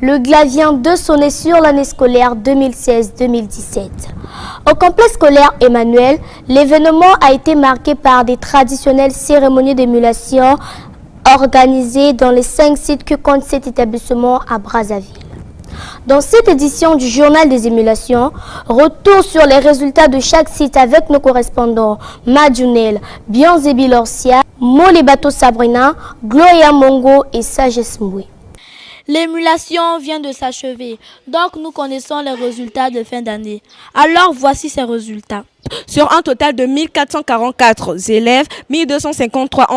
le Glavien 2 sonnait sur l'année scolaire 2016-2017. Au complexe scolaire Emmanuel, l'événement a été marqué par des traditionnelles cérémonies d'émulation organisées dans les 5 sites que compte cet établissement à Brazzaville. Dans cette édition du Journal des émulations, retour sur les résultats de chaque site avec nos correspondants Madjunel, Bianzebi Lorcia, Molebato Sabrina, Gloria Mongo et Sagesse Mboué. L'émulation vient de s'achever, donc nous connaissons les résultats de fin d'année. Alors voici ces résultats. Sur un total de 1444 élèves, 1253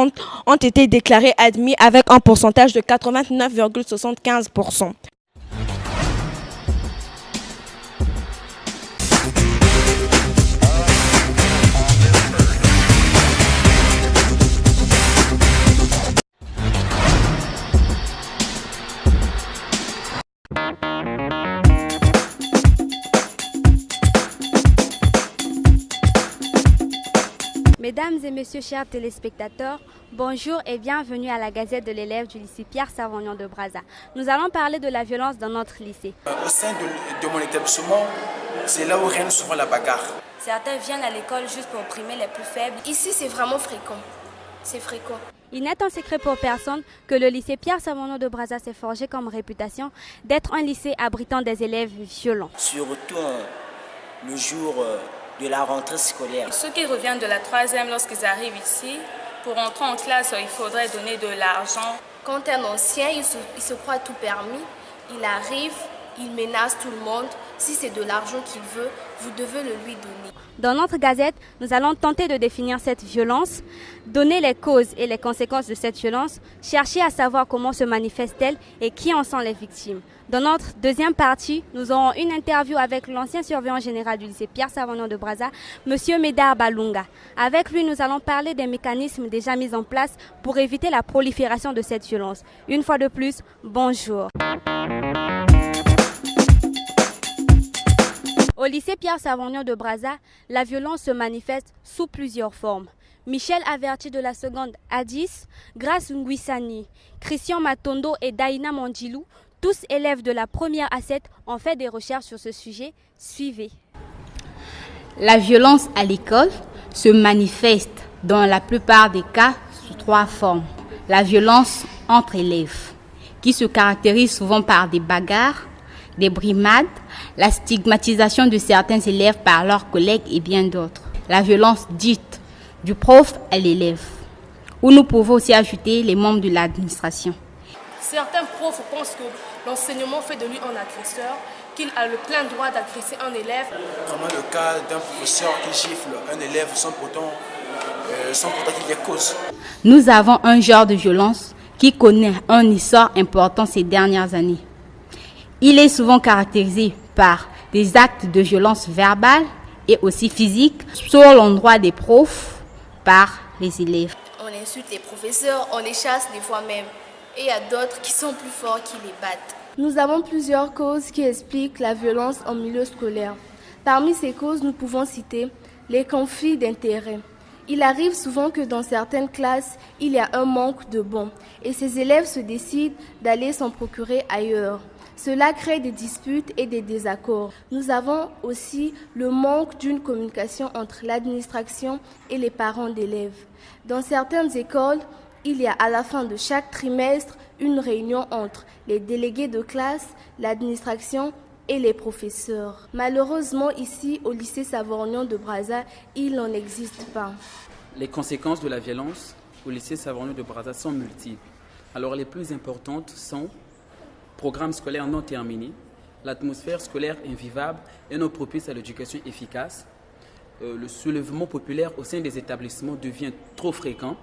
ont été déclarés admis avec un pourcentage de 89,75%. Mesdames et messieurs, chers téléspectateurs, bonjour et bienvenue à la Gazette de l'élève du lycée Pierre Savognon de Brazza. Nous allons parler de la violence dans notre lycée. Au sein de mon établissement, c'est là où règne souvent la bagarre. Certains viennent à l'école juste pour opprimer les plus faibles. Ici, c'est vraiment fréquent. C'est fréquent. Il n'est un secret pour personne que le lycée Pierre Savognon de Brazza s'est forgé comme réputation d'être un lycée abritant des élèves violents. Surtout le jour de la rentrée scolaire. Ceux qui reviennent de la 3e lorsqu'ils arrivent ici, pour entrer en classe, il faudrait donner de l'argent. Quand un ancien, il se croit tout permis, il arrive, il menace tout le monde. Si c'est de l'argent qu'il veut, vous devez le lui donner. Dans notre gazette, nous allons tenter de définir cette violence, donner les causes et les conséquences de cette violence, chercher à savoir comment se manifeste-t-elle et qui en sont les victimes. Dans notre deuxième partie, nous aurons une interview avec l'ancien surveillant général du lycée Pierre Savognon de Brazza, M. Medar Balunga. Avec lui, nous allons parler des mécanismes déjà mis en place pour éviter la prolifération de cette violence. Une fois de plus, bonjour. Au lycée Pierre Savognon de Brazza, la violence se manifeste sous plusieurs formes. Michel Averti de la seconde A10, Grace Nguissani, Christian Matondo et Daina Mandjilou, tous élèves de la première A7, ont fait des recherches sur ce sujet. Suivez. La violence à l'école se manifeste dans la plupart des cas sous 3 formes. La violence entre élèves, qui se caractérise souvent par des bagarres, des brimades, la stigmatisation de certains élèves par leurs collègues et bien d'autres. La violence dite du prof à l'élève, où nous pouvons aussi ajouter les membres de l'administration. Certains profs pensent que l'enseignement fait de lui un agresseur, qu'il a le plein droit d'agresser un élève. Comme le cas d'un professeur qui gifle un élève sans pourtant qu'il y ait cause. Nous avons un genre de violence qui connaît un essor important ces dernières années. Il est souvent caractérisé par des actes de violence verbale et aussi physique sur l'endroit des profs par les élèves. On insulte les professeurs, on les chasse des fois même. Et il y a d'autres qui sont plus forts qui les battent. Nous avons plusieurs causes qui expliquent la violence en milieu scolaire. Parmi ces causes, nous pouvons citer les conflits d'intérêts. Il arrive souvent que dans certaines classes, il y a un manque de bons et ces élèves se décident d'aller s'en procurer ailleurs. Cela crée des disputes et des désaccords. Nous avons aussi le manque d'une communication entre l'administration et les parents d'élèves. Dans certaines écoles, il y a à la fin de chaque trimestre une réunion entre les délégués de classe, l'administration et les professeurs. Malheureusement, ici, au lycée Savognon de Brazza, il n'en existe pas. Les conséquences de la violence au lycée Savognon de Brazza sont multiples. Alors, les plus importantes sont programme scolaire non terminé, l'atmosphère scolaire invivable et non propice à l'éducation efficace. Le soulèvement populaire au sein des établissements devient trop fréquent.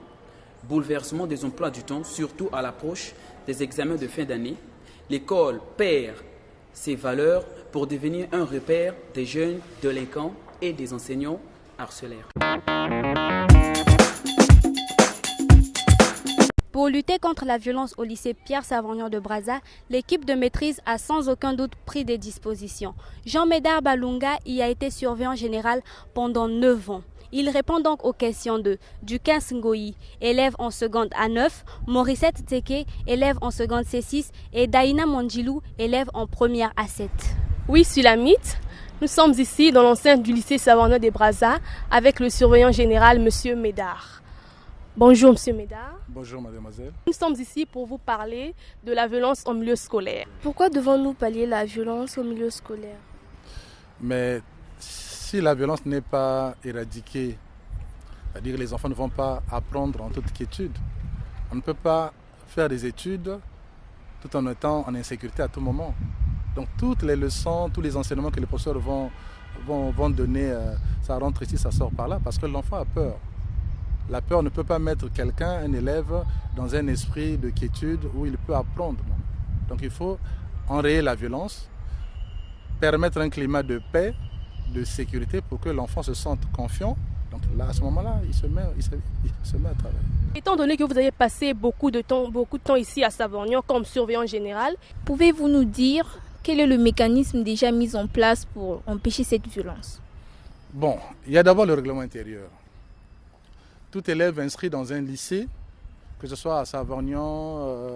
Bouleversement des emplois du temps, surtout à l'approche des examens de fin d'année. L'école perd ses valeurs pour devenir un repère des jeunes délinquants et des enseignants harceleurs. Pour lutter contre la violence au lycée Pierre Savognon de Brazza, l'équipe de maîtrise a sans aucun doute pris des dispositions. Jean Medar Balunga y a été surveillant général pendant 9 ans. Il répond donc aux questions de Dukas Ngoyi, élève en seconde A9, Morissette Teke, élève en seconde C6 et Daina Mondjilou, élève en première A7. Oui, Sulamite, nous sommes ici dans l'enceinte du lycée Savorgnon de Brazza avec le surveillant général, M. Médard. Bonjour, M. Médard. Bonjour, mademoiselle. Nous sommes ici pour vous parler de la violence en milieu scolaire. Pourquoi devons-nous pallier la violence au milieu scolaire? Mais si la violence n'est pas éradiquée, c'est-à-dire que les enfants ne vont pas apprendre en toute quiétude, on ne peut pas faire des études tout en étant en insécurité à tout moment. Donc toutes les leçons, tous les enseignements que les professeurs vont donner, ça rentre ici, ça sort par là, parce que l'enfant a peur. La peur ne peut pas mettre quelqu'un, un élève, dans un esprit de quiétude où il peut apprendre. Donc il faut enrayer la violence, permettre un climat de paix, de sécurité pour que l'enfant se sente confiant. Donc là, à ce moment-là, il se met à travailler. Étant donné que vous avez passé beaucoup de temps ici à Savorgnon comme surveillant général, pouvez-vous nous dire quel est le mécanisme déjà mis en place pour empêcher cette violence? Bon, il y a d'abord le règlement intérieur. Tout élève inscrit dans un lycée, que ce soit à Savorgnon,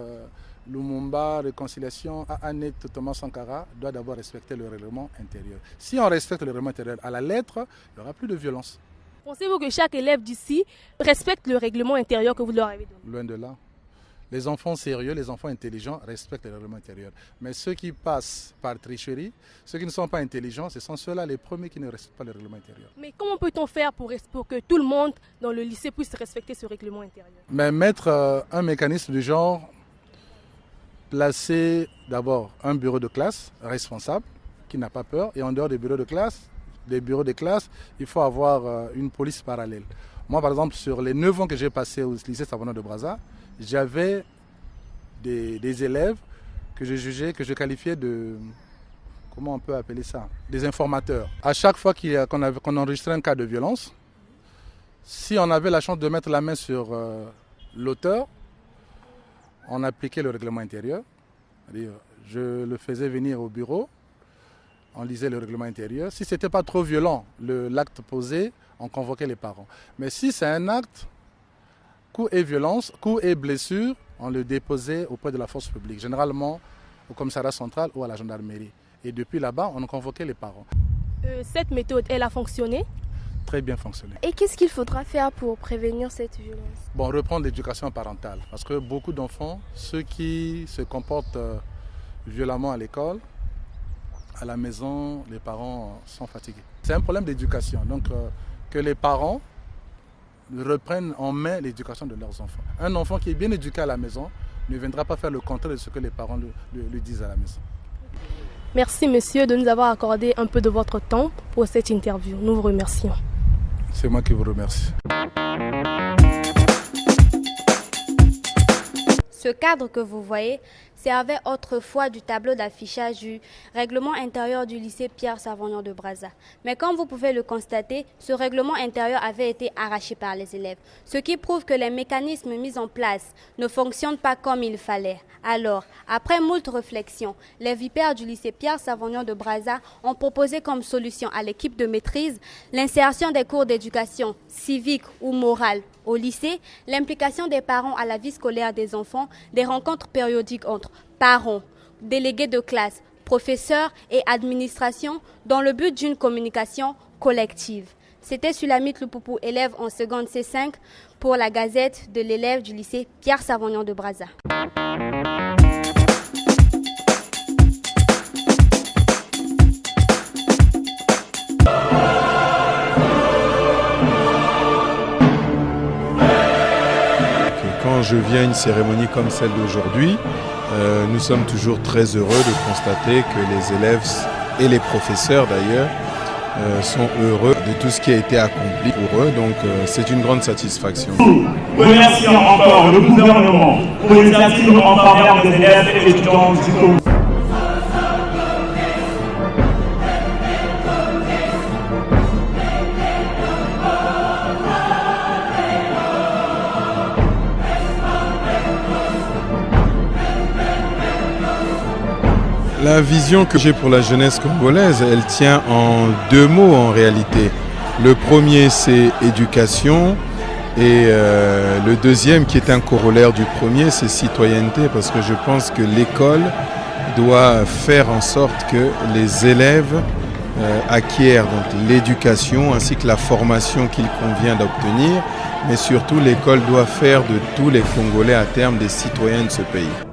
Lumumba, Réconciliation, Anet, Thomas Sankara, doit d'abord respecter le règlement intérieur. Si on respecte le règlement intérieur à la lettre, il n'y aura plus de violence. Pensez-vous que chaque élève d'ici respecte le règlement intérieur que vous leur avez donné? Loin de là. Les enfants sérieux, les enfants intelligents respectent le règlement intérieur. Mais ceux qui passent par tricherie, ceux qui ne sont pas intelligents, ce sont ceux-là les premiers qui ne respectent pas le règlement intérieur. Mais comment peut-on faire pour que tout le monde dans le lycée puisse respecter ce règlement intérieur? Mais mettre un mécanisme du genre, placer d'abord un bureau de classe responsable, qui n'a pas peur, et en dehors des bureaux de classe, il faut avoir une police parallèle. Moi, par exemple, sur les 9 ans que j'ai passé au lycée Savorgnon de Brazza, j'avais des élèves que je jugeais, que je qualifiais de, comment on peut appeler ça, des informateurs. À chaque fois qu'on enregistrait un cas de violence, si on avait la chance de mettre la main sur l'auteur, on appliquait le règlement intérieur. C'est-à-dire, je le faisais venir au bureau, on lisait le règlement intérieur. Si ce n'était pas trop violent, l'acte posé, on convoquait les parents. Mais si c'est un acte, coup et violence, coup et blessure, on le déposait auprès de la force publique, généralement au commissariat central ou à la gendarmerie. Et depuis là-bas, on convoquait les parents. Cette méthode, elle a fonctionné? Très bien fonctionné. Et qu'est-ce qu'il faudra faire pour prévenir cette violence? Bon, reprendre l'éducation parentale. Parce que beaucoup d'enfants, ceux qui se comportent violemment à l'école, à la maison, les parents sont fatigués. C'est un problème d'éducation. Donc, que les parents reprennent en main l'éducation de leurs enfants. Un enfant qui est bien éduqué à la maison ne viendra pas faire le contraire de ce que les parents lui disent à la maison. Merci monsieur de nous avoir accordé un peu de votre temps pour cette interview. Nous vous remercions. C'est moi qui vous remercie. Ce cadre que vous voyez servait autrefois du tableau d'affichage du règlement intérieur du lycée Pierre Savorgnon de Brazza. Mais comme vous pouvez le constater, ce règlement intérieur avait été arraché par les élèves, ce qui prouve que les mécanismes mis en place ne fonctionnent pas comme il fallait. Alors, après moult réflexions, les vipères du lycée Pierre Savorgnon de Brazza ont proposé comme solution à l'équipe de maîtrise l'insertion des cours d'éducation civique ou morale au lycée, l'implication des parents à la vie scolaire des enfants, des rencontres périodiques entre parents, délégués de classe, professeurs et administration dans le but d'une communication collective. C'était Sulamite Lupupu, élève en seconde C5 pour la Gazette de l'élève du lycée Pierre Savorgnon de Brazza. Quand je viens à une cérémonie comme celle d'aujourd'hui, nous sommes toujours très heureux de constater que les élèves et les professeurs d'ailleurs sont heureux de tout ce qui a été accompli pour eux, donc c'est une grande satisfaction. Nous remercions encore le gouvernement pour l'initiative en faveur des élèves et étudiants du Congo. La vision que j'ai pour la jeunesse congolaise, elle tient en deux mots en réalité. Le premier, c'est éducation. Et le deuxième, qui est un corollaire du premier, c'est citoyenneté, parce que je pense que l'école doit faire en sorte que les élèves acquièrent donc l'éducation ainsi que la formation qu'il convient d'obtenir, mais surtout l'école doit faire de tous les Congolais à terme des citoyens de ce pays.